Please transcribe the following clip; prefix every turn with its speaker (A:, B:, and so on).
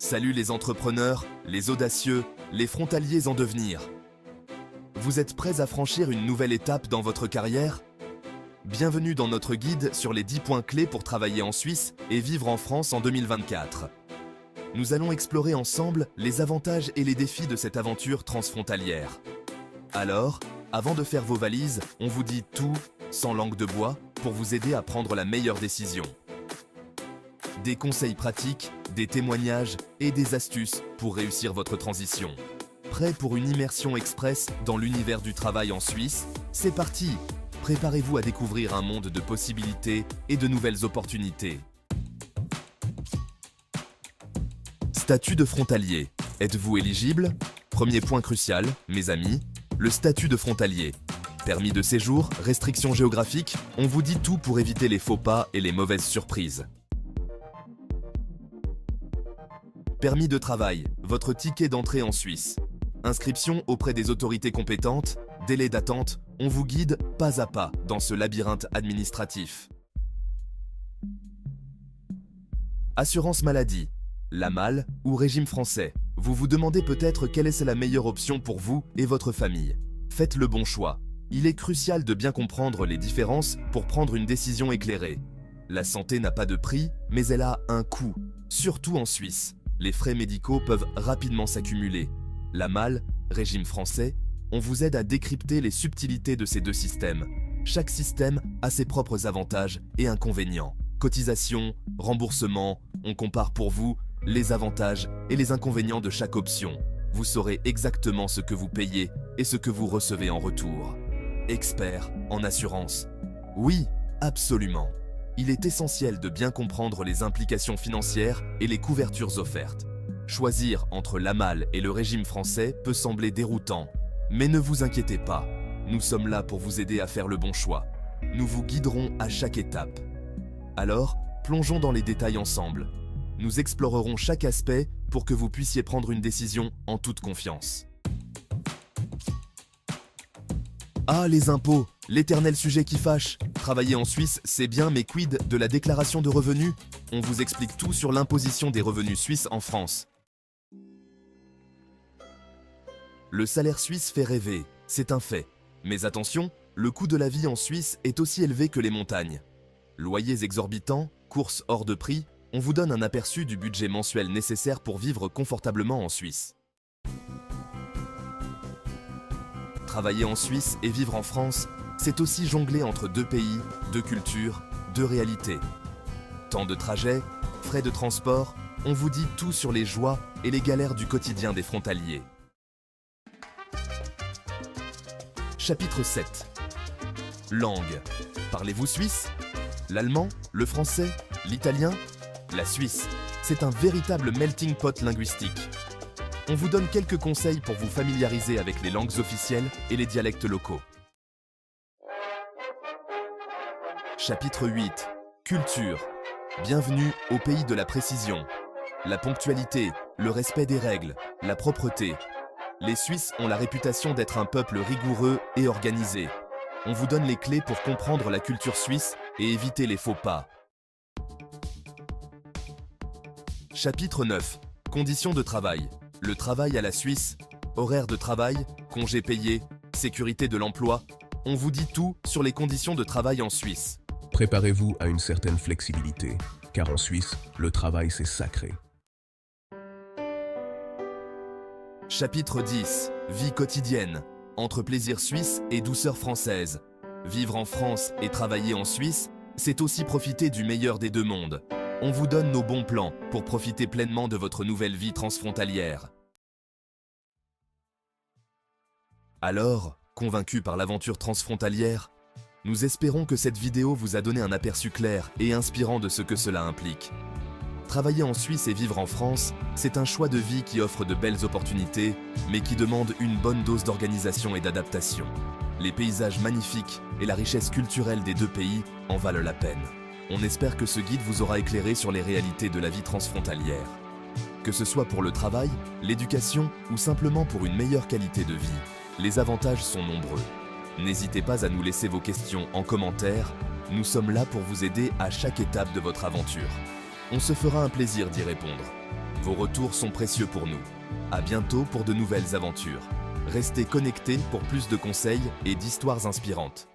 A: Salut les entrepreneurs, les audacieux, les frontaliers en devenir. Vous êtes prêts à franchir une nouvelle étape dans votre carrière? Bienvenue dans notre guide sur les 10 points clés pour travailler en Suisse et vivre en France en 2024. Nous allons explorer ensemble les avantages et les défis de cette aventure transfrontalière. Alors, avant de faire vos valises, on vous dit tout, sans langue de bois, pour vous aider à prendre la meilleure décision. Des conseils pratiques, des témoignages et des astuces pour réussir votre transition. Prêt pour une immersion express dans l'univers du travail en Suisse? C'est parti! Préparez-vous à découvrir un monde de possibilités et de nouvelles opportunités. Statut de frontalier. Êtes-vous éligible? Premier point crucial, mes amis, le statut de frontalier. Permis de séjour, restrictions géographiques, on vous dit tout pour éviter les faux pas et les mauvaises surprises. Permis de travail, votre ticket d'entrée en Suisse. Inscription auprès des autorités compétentes, délai d'attente, on vous guide pas à pas dans ce labyrinthe administratif. Assurance maladie, l'AMAL ou régime français. Vous vous demandez peut-être quelle est la meilleure option pour vous et votre famille. Faites le bon choix. Il est crucial de bien comprendre les différences pour prendre une décision éclairée. La santé n'a pas de prix, mais elle a un coût, surtout en Suisse. Les frais médicaux peuvent rapidement s'accumuler. L'AMAL, régime français, on vous aide à décrypter les subtilités de ces deux systèmes. Chaque système a ses propres avantages et inconvénients. Cotisation, remboursement, on compare pour vous les avantages et les inconvénients de chaque option. Vous saurez exactement ce que vous payez et ce que vous recevez en retour. Expert en assurance. Oui, absolument. Il est essentiel de bien comprendre les implications financières et les couvertures offertes. Choisir entre l'AMAL et le régime français peut sembler déroutant, mais ne vous inquiétez pas, nous sommes là pour vous aider à faire le bon choix. Nous vous guiderons à chaque étape. Alors, plongeons dans les détails ensemble. Nous explorerons chaque aspect pour que vous puissiez prendre une décision en toute confiance. Ah, les impôts, l'éternel sujet qui fâche. Travailler en Suisse, c'est bien, mais quid de la déclaration de revenus? On vous explique tout sur l'imposition des revenus suisses en France. Le salaire suisse fait rêver, c'est un fait. Mais attention, le coût de la vie en Suisse est aussi élevé que les montagnes. Loyers exorbitants, courses hors de prix, on vous donne un aperçu du budget mensuel nécessaire pour vivre confortablement en Suisse. Travailler en Suisse et vivre en France, c'est aussi jongler entre deux pays, deux cultures, deux réalités. Temps de trajet, frais de transport, on vous dit tout sur les joies et les galères du quotidien des frontaliers. Chapitre 7. Langue. Parlez-vous suisse? L'allemand? Le français? L'italien? La Suisse, c'est un véritable melting pot linguistique. On vous donne quelques conseils pour vous familiariser avec les langues officielles et les dialectes locaux. Chapitre 8. Culture. Bienvenue au pays de la précision. La ponctualité, le respect des règles, la propreté. Les Suisses ont la réputation d'être un peuple rigoureux et organisé. On vous donne les clés pour comprendre la culture suisse et éviter les faux pas. Chapitre 9. Conditions de travail. Le travail à la Suisse, horaire de travail, congés payés, sécurité de l'emploi. On vous dit tout sur les conditions de travail en Suisse.
B: Préparez-vous à une certaine flexibilité, car en Suisse, le travail c'est sacré.
A: Chapitre 10. Vie quotidienne. Entre plaisir suisse et douceur française. Vivre en France et travailler en Suisse, c'est aussi profiter du meilleur des deux mondes. On vous donne nos bons plans pour profiter pleinement de votre nouvelle vie transfrontalière. Alors, convaincu par l'aventure transfrontalière, nous espérons que cette vidéo vous a donné un aperçu clair et inspirant de ce que cela implique. Travailler en Suisse et vivre en France, c'est un choix de vie qui offre de belles opportunités, mais qui demande une bonne dose d'organisation et d'adaptation. Les paysages magnifiques et la richesse culturelle des deux pays en valent la peine. On espère que ce guide vous aura éclairé sur les réalités de la vie transfrontalière. Que ce soit pour le travail, l'éducation ou simplement pour une meilleure qualité de vie, les avantages sont nombreux. N'hésitez pas à nous laisser vos questions en commentaire, nous sommes là pour vous aider à chaque étape de votre aventure. On se fera un plaisir d'y répondre. Vos retours sont précieux pour nous. À bientôt pour de nouvelles aventures. Restez connectés pour plus de conseils et d'histoires inspirantes.